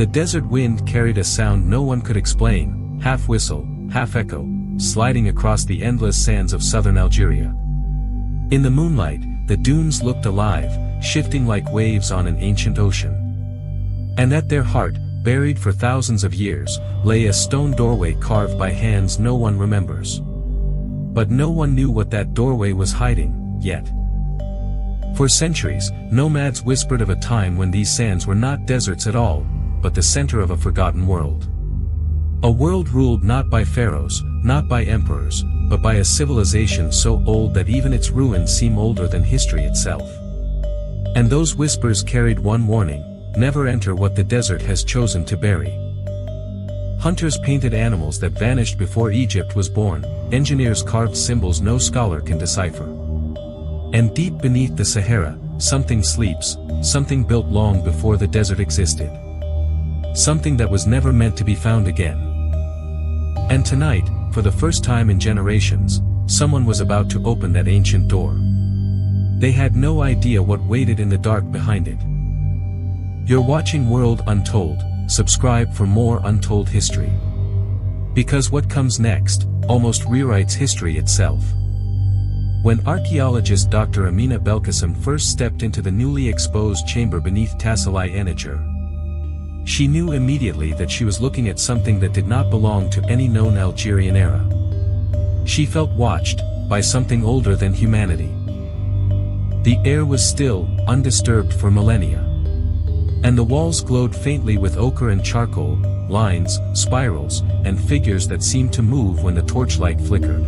The desert wind carried a sound no one could explain, half whistle, half echo, sliding across the endless sands of southern Algeria. In the moonlight, the dunes looked alive, shifting like waves on an ancient ocean. And at their heart, buried for thousands of years, lay a stone doorway carved by hands no one remembers. But no one knew what that doorway was hiding, yet. For centuries, nomads whispered of a time when these sands were not deserts at all, but the center of a forgotten world. A world ruled not by pharaohs, not by emperors, but by a civilization so old that even its ruins seem older than history itself. And those whispers carried one warning: never enter what the desert has chosen to bury. Hunters painted animals that vanished before Egypt was born, engineers carved symbols no scholar can decipher. And deep beneath the Sahara, something sleeps, something built long before the desert existed. Something that was never meant to be found again. And tonight, for the first time in generations, someone was about to open that ancient door. They had no idea what waited in the dark behind it. You're watching World Untold. Subscribe for more untold history. Because what comes next almost rewrites history itself. When archaeologist Dr. Amina Belkacem first stepped into the newly exposed chamber beneath Tassili, she knew immediately that she was looking at something that did not belong to any known Algerian era. She felt watched by something older than humanity. The air was still, undisturbed for millennia. And the walls glowed faintly with ochre and charcoal, lines, spirals, and figures that seemed to move when the torchlight flickered.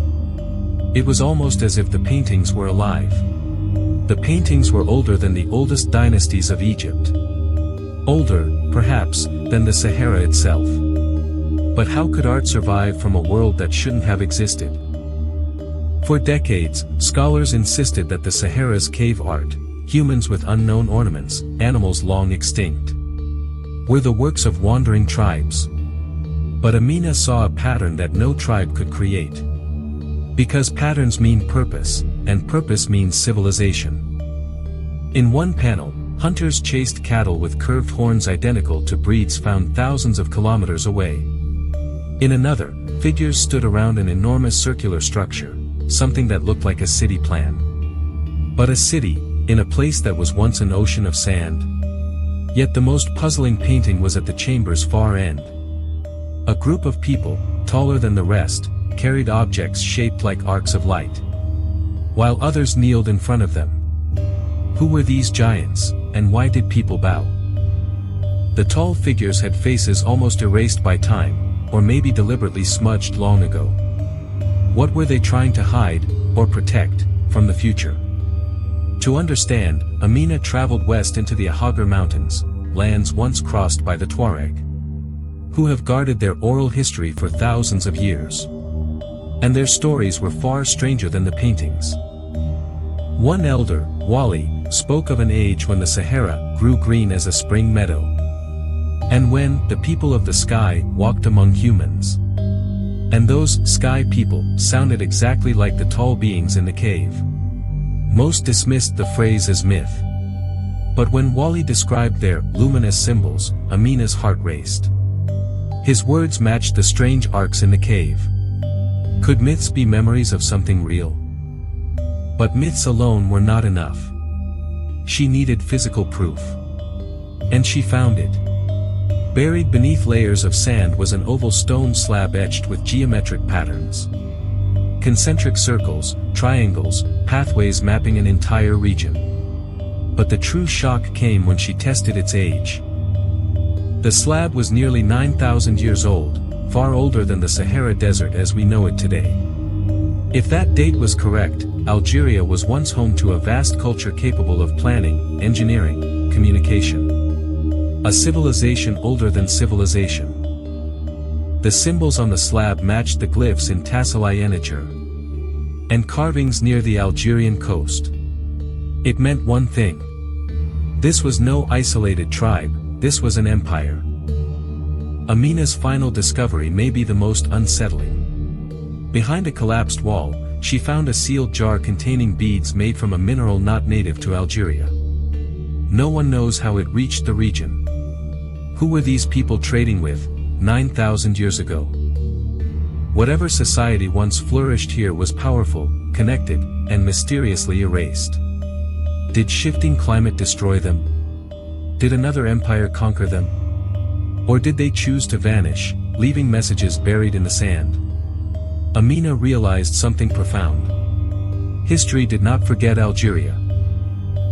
It was almost as if the paintings were alive. The paintings were older than the oldest dynasties of Egypt. Older, perhaps, than the Sahara itself. But how could art survive from a world that shouldn't have existed? For decades, scholars insisted that the Sahara's cave art, humans with unknown ornaments, animals long extinct, were the works of wandering tribes. But Amina saw a pattern that no tribe could create. Because patterns mean purpose, and purpose means civilization. In one panel, hunters chased cattle with curved horns identical to breeds found thousands of kilometers away. In another, figures stood around an enormous circular structure, something that looked like a city plan. But a city, in a place that was once an ocean of sand. Yet the most puzzling painting was at the chamber's far end. A group of people, taller than the rest, carried objects shaped like arcs of light, while others kneeled in front of them. Who were these giants, and why did people bow? The tall figures had faces almost erased by time, or maybe deliberately smudged long ago. What were they trying to hide, or protect, from the future? To understand, Amina traveled west into the Sahara Mountains, lands once crossed by the Tuareg, who have guarded their oral history for thousands of years. And their stories were far stranger than the paintings. One elder, Wali, spoke of an age when the Sahara grew green as a spring meadow. And when the people of the sky walked among humans. And those sky people sounded exactly like the tall beings in the cave. Most dismissed the phrase as myth. But when Wali described their luminous symbols, Amina's heart raced. His words matched the strange arcs in the cave. Could myths be memories of something real? But myths alone were not enough. She needed physical proof. And she found it. Buried beneath layers of sand was an oval stone slab etched with geometric patterns. Concentric circles, triangles, pathways mapping an entire region. But the true shock came when she tested its age. The slab was nearly 9,000 years old, far older than the Sahara Desert as we know it today. If that date was correct, Algeria was once home to a vast culture capable of planning, engineering, communication. A civilization older than civilization. The symbols on the slab matched the glyphs in Tassili and carvings near the Algerian coast. It meant one thing. This was no isolated tribe, this was an empire. Amina's final discovery may be the most unsettling. Behind a collapsed wall, she found a sealed jar containing beads made from a mineral not native to Algeria. No one knows how it reached the region. Who were these people trading with, 9,000 years ago? Whatever society once flourished here was powerful, connected, and mysteriously erased. Did shifting climate destroy them? Did another empire conquer them? Or did they choose to vanish, leaving messages buried in the sand? Amina realized something profound. History did not forget Algeria.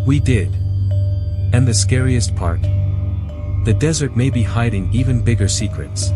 We did. And the scariest part? The desert may be hiding even bigger secrets.